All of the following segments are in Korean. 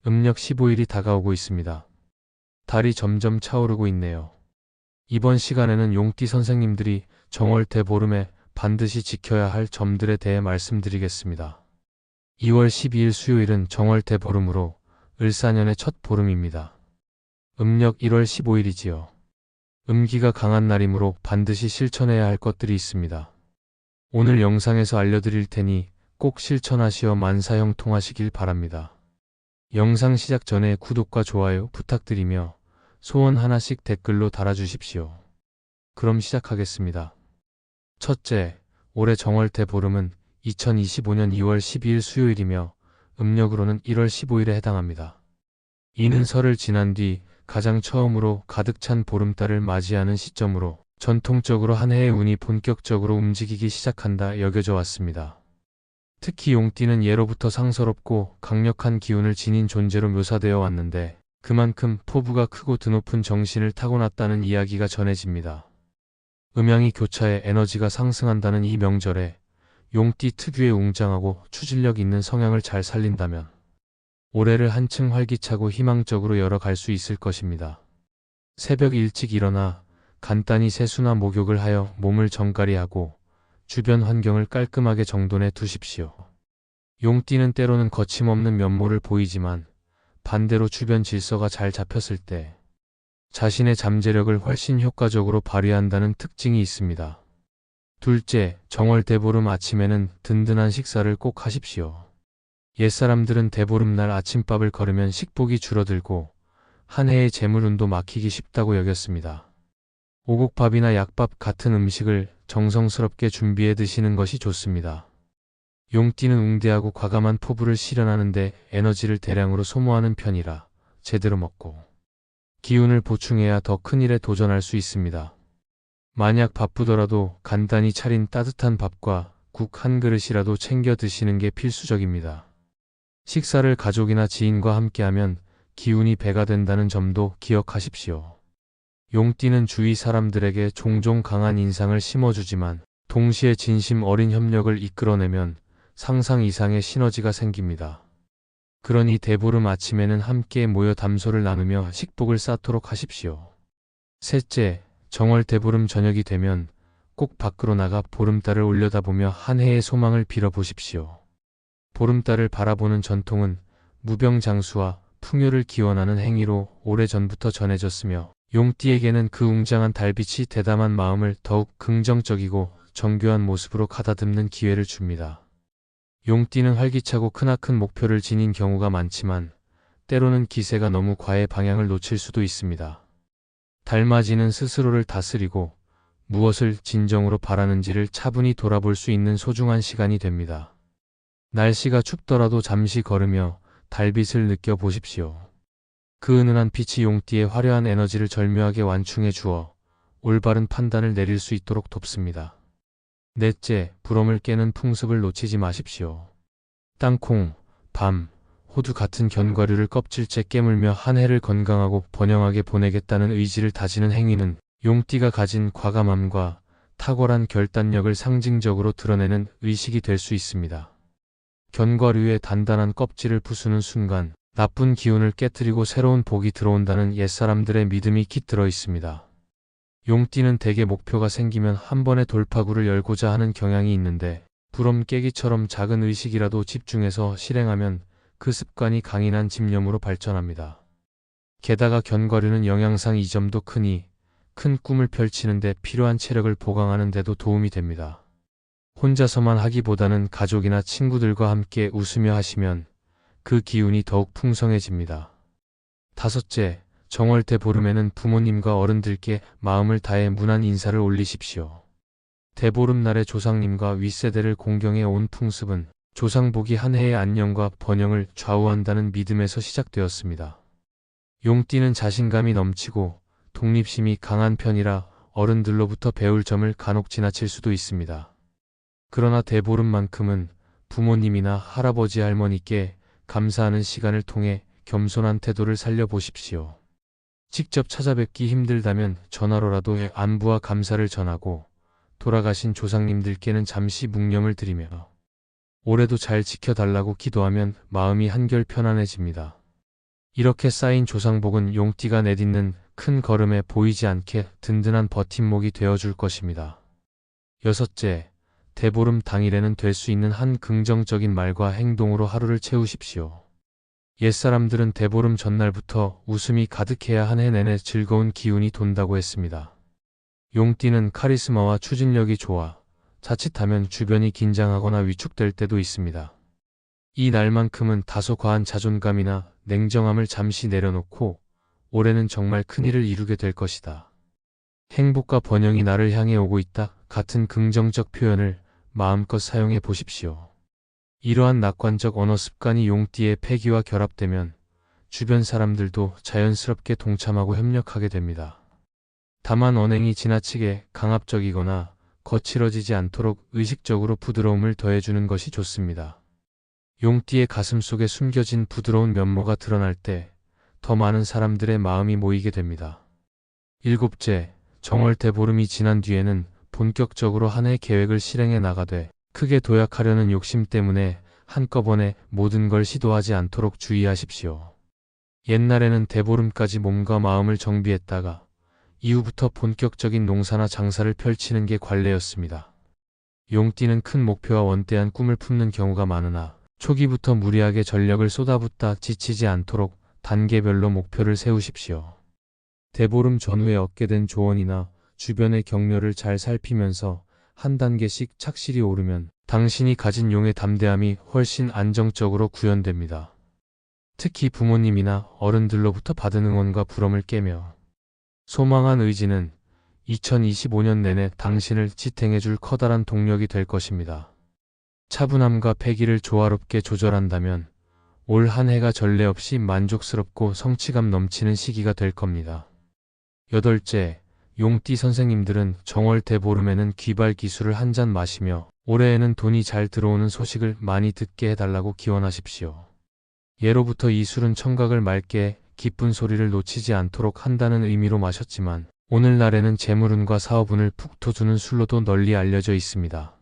음력 15일이 다가오고 있습니다. 달이 점점 차오르고 있네요. 이번 시간에는 용띠 선생님들이 정월 대보름에 반드시 지켜야 할 점들에 대해 말씀드리겠습니다. 2월 12일 수요일은 정월 대보름으로 을사년의 첫 보름입니다. 음력 1월 15일이지요. 음기가 강한 날이므로 반드시 실천해야 할 것들이 있습니다. 오늘 영상에서 알려드릴 테니 꼭 실천하시어 만사형통하시길 바랍니다. 영상 시작 전에 구독과 좋아요 부탁드리며 소원 하나씩 댓글로 달아주십시오. 그럼 시작하겠습니다. 첫째, 올해 정월 대보름은 2025년 2월 12일 수요일이며 음력으로는 1월 15일에 해당합니다. 이는 설을 지난 뒤 가장 처음으로 가득 찬 보름달을 맞이하는 시점으로 전통적으로 한 해의 운이 본격적으로 움직이기 시작한다 여겨져 왔습니다. 특히 용띠는 예로부터 상서롭고 강력한 기운을 지닌 존재로 묘사되어 왔는데 그만큼 포부가 크고 드높은 정신을 타고났다는 이야기가 전해집니다. 음양이 교차해 에너지가 상승한다는 이 명절에 용띠 특유의 웅장하고 추진력 있는 성향을 잘 살린다면 올해를 한층 활기차고 희망적으로 열어갈 수 있을 것입니다. 새벽 일찍 일어나 간단히 세수나 목욕을 하여 몸을 정갈이하고 주변 환경을 깔끔하게 정돈해 두십시오. 용띠는 때로는 거침없는 면모를 보이지만 반대로 주변 질서가 잘 잡혔을 때 자신의 잠재력을 훨씬 효과적으로 발휘한다는 특징이 있습니다. 둘째, 정월 대보름 아침에는 든든한 식사를 꼭 하십시오. 옛사람들은 대보름날 아침밥을 거르면 식복이 줄어들고 한 해의 재물운도 막히기 쉽다고 여겼습니다. 오곡밥이나 약밥 같은 음식을 정성스럽게 준비해 드시는 것이 좋습니다. 용띠는 웅대하고 과감한 포부를 실현하는데 에너지를 대량으로 소모하는 편이라 제대로 먹고 기운을 보충해야 더 큰 일에 도전할 수 있습니다. 만약 바쁘더라도 간단히 차린 따뜻한 밥과 국 한 그릇이라도 챙겨 드시는 게 필수적입니다. 식사를 가족이나 지인과 함께하면 기운이 배가 된다는 점도 기억하십시오. 용띠는 주위 사람들에게 종종 강한 인상을 심어주지만 동시에 진심 어린 협력을 이끌어내면 상상 이상의 시너지가 생깁니다. 그러니 대보름 아침에는 함께 모여 담소를 나누며 식복을 쌓도록 하십시오. 셋째, 정월 대보름 저녁이 되면 꼭 밖으로 나가 보름달을 올려다보며 한 해의 소망을 빌어보십시오. 보름달을 바라보는 전통은 무병장수와 풍요를 기원하는 행위로 오래전부터 전해졌으며 용띠에게는 그 웅장한 달빛이 대담한 마음을 더욱 긍정적이고 정교한 모습으로 가다듬는 기회를 줍니다. 용띠는 활기차고 크나큰 목표를 지닌 경우가 많지만 때로는 기세가 너무 과해 방향을 놓칠 수도 있습니다. 달맞이는 스스로를 다스리고 무엇을 진정으로 바라는지를 차분히 돌아볼 수 있는 소중한 시간이 됩니다. 날씨가 춥더라도 잠시 걸으며 달빛을 느껴보십시오. 그 은은한 빛이 용띠의 화려한 에너지를 절묘하게 완충해 주어 올바른 판단을 내릴 수 있도록 돕습니다. 넷째, 부럼을 깨는 풍습을 놓치지 마십시오. 땅콩, 밤, 호두 같은 견과류를 껍질째 깨물며 한 해를 건강하고 번영하게 보내겠다는 의지를 다지는 행위는 용띠가 가진 과감함과 탁월한 결단력을 상징적으로 드러내는 의식이 될 수 있습니다. 견과류의 단단한 껍질을 부수는 순간 나쁜 기운을 깨트리고 새로운 복이 들어온다는 옛사람들의 믿음이 깃들어 있습니다. 용띠는 대개 목표가 생기면 한 번에 돌파구를 열고자 하는 경향이 있는데 부럼 깨기처럼 작은 의식이라도 집중해서 실행하면 그 습관이 강인한 집념으로 발전합니다. 게다가 견과류는 영양상 이 점도 크니 큰 꿈을 펼치는 데 필요한 체력을 보강하는 데도 도움이 됩니다. 혼자서만 하기보다는 가족이나 친구들과 함께 웃으며 하시면 그 기운이 더욱 풍성해집니다. 다섯째, 정월 대보름에는 부모님과 어른들께 마음을 다해 문안 인사를 올리십시오. 대보름날에 조상님과 윗세대를 공경해 온 풍습은 조상복이 한 해의 안녕과 번영을 좌우한다는 믿음에서 시작되었습니다. 용띠는 자신감이 넘치고 독립심이 강한 편이라 어른들로부터 배울 점을 간혹 지나칠 수도 있습니다. 그러나 대보름만큼은 부모님이나 할아버지 할머니께 감사하는 시간을 통해 겸손한 태도를 살려보십시오. 직접 찾아뵙기 힘들다면 전화로라도 안부와 감사를 전하고 돌아가신 조상님들께는 잠시 묵념을 드리며 올해도 잘 지켜달라고 기도하면 마음이 한결 편안해집니다. 이렇게 쌓인 조상복은 용띠가 내딛는 큰 걸음에 보이지 않게 든든한 버팀목이 되어줄 것입니다. 여섯째, 대보름 당일에는 될 수 있는 한 긍정적인 말과 행동으로 하루를 채우십시오. 옛사람들은 대보름 전날부터 웃음이 가득해야 한 해 내내 즐거운 기운이 돈다고 했습니다. 용띠는 카리스마와 추진력이 좋아 자칫하면 주변이 긴장하거나 위축될 때도 있습니다. 이 날만큼은 다소 과한 자존감이나 냉정함을 잠시 내려놓고 올해는 정말 큰일을 이루게 될 것이다. 행복과 번영이 나를 향해 오고 있다 같은 긍정적 표현을 마음껏 사용해 보십시오. 이러한 낙관적 언어 습관이 용띠의 패기와 결합되면 주변 사람들도 자연스럽게 동참하고 협력하게 됩니다. 다만 언행이 지나치게 강압적이거나 거칠어지지 않도록 의식적으로 부드러움을 더해주는 것이 좋습니다. 용띠의 가슴 속에 숨겨진 부드러운 면모가 드러날 때 더 많은 사람들의 마음이 모이게 됩니다. 일곱째, 정월 대보름이 지난 뒤에는 본격적으로 한 해 계획을 실행해 나가되 크게 도약하려는 욕심 때문에 한꺼번에 모든 걸 시도하지 않도록 주의하십시오. 옛날에는 대보름까지 몸과 마음을 정비했다가 이후부터 본격적인 농사나 장사를 펼치는 게 관례였습니다. 용띠는 큰 목표와 원대한 꿈을 품는 경우가 많으나 초기부터 무리하게 전력을 쏟아붓다 지치지 않도록 단계별로 목표를 세우십시오. 대보름 전후에 얻게 된 조언이나 주변의 격려를 잘 살피면서 한 단계씩 착실히 오르면 당신이 가진 용의 담대함이 훨씬 안정적으로 구현됩니다. 특히 부모님이나 어른들로부터 받은 응원과 부러움을 깨며 소망한 의지는 2025년 내내 당신을 지탱해줄 커다란 동력이 될 것입니다. 차분함과 패기를 조화롭게 조절한다면 올 한 해가 전례 없이 만족스럽고 성취감 넘치는 시기가 될 겁니다. 여덟째, 용띠 선생님들은 정월 대보름에는 귀발 기술을 한 잔 마시며 올해에는 돈이 잘 들어오는 소식을 많이 듣게 해달라고 기원하십시오. 예로부터 이 술은 청각을 맑게 기쁜 소리를 놓치지 않도록 한다는 의미로 마셨지만 오늘날에는 재물운과 사업운을 푹 터주는 술로도 널리 알려져 있습니다.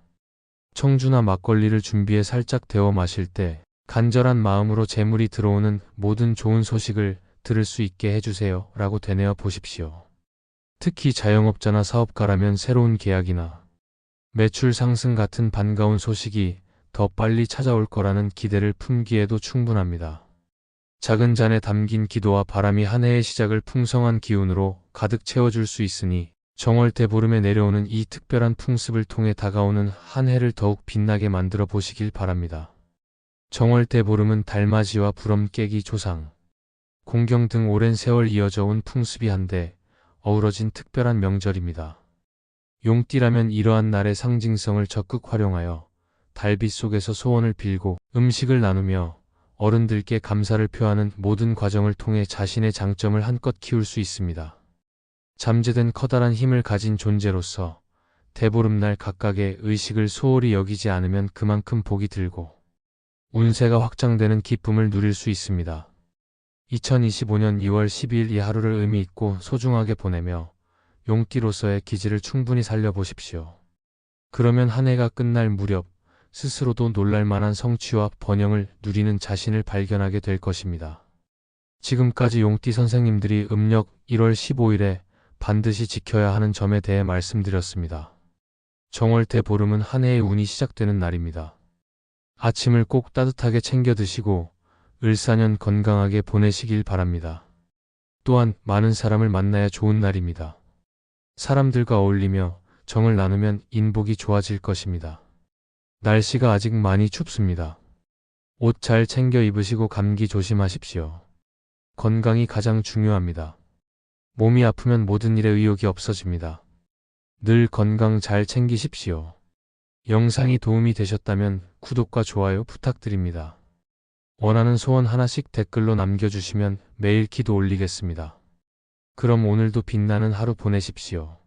청주나 막걸리를 준비해 살짝 데워 마실 때 간절한 마음으로 재물이 들어오는 모든 좋은 소식을 들을 수 있게 해주세요 라고 되뇌어 보십시오. 특히 자영업자나 사업가라면 새로운 계약이나 매출 상승 같은 반가운 소식이 더 빨리 찾아올 거라는 기대를 품기에도 충분합니다. 작은 잔에 담긴 기도와 바람이 한 해의 시작을 풍성한 기운으로 가득 채워줄 수 있으니 정월 대보름에 내려오는 이 특별한 풍습을 통해 다가오는 한 해를 더욱 빛나게 만들어 보시길 바랍니다. 정월 대보름은 달맞이와 부럼 깨기 조상, 공경 등 오랜 세월 이어져 온 풍습이 한데 어우러진 특별한 명절입니다. 용띠라면 이러한 날의 상징성을 적극 활용하여 달빛 속에서 소원을 빌고 음식을 나누며 어른들께 감사를 표하는 모든 과정을 통해 자신의 장점을 한껏 키울 수 있습니다. 잠재된 커다란 힘을 가진 존재로서 대보름날 각각의 의식을 소홀히 여기지 않으면 그만큼 복이 들고 운세가 확장되는 기쁨을 누릴 수 있습니다. 2025년 2월 12일 이 하루를 의미 있고 소중하게 보내며 용띠로서의 기질을 충분히 살려보십시오. 그러면 한 해가 끝날 무렵 스스로도 놀랄만한 성취와 번영을 누리는 자신을 발견하게 될 것입니다. 지금까지 용띠 선생님들이 음력 1월 15일에 반드시 지켜야 하는 점에 대해 말씀드렸습니다. 정월 대보름은 한 해의 운이 시작되는 날입니다. 아침을 꼭 따뜻하게 챙겨 드시고 을사년 건강하게 보내시길 바랍니다. 또한 많은 사람을 만나야 좋은 날입니다. 사람들과 어울리며 정을 나누면 인복이 좋아질 것입니다. 날씨가 아직 많이 춥습니다. 옷 잘 챙겨 입으시고 감기 조심하십시오. 건강이 가장 중요합니다. 몸이 아프면 모든 일에 의욕이 없어집니다. 늘 건강 잘 챙기십시오. 영상이 도움이 되셨다면 구독과 좋아요 부탁드립니다. 원하는 소원 하나씩 댓글로 남겨주시면 매일 기도 올리겠습니다. 그럼 오늘도 빛나는 하루 보내십시오.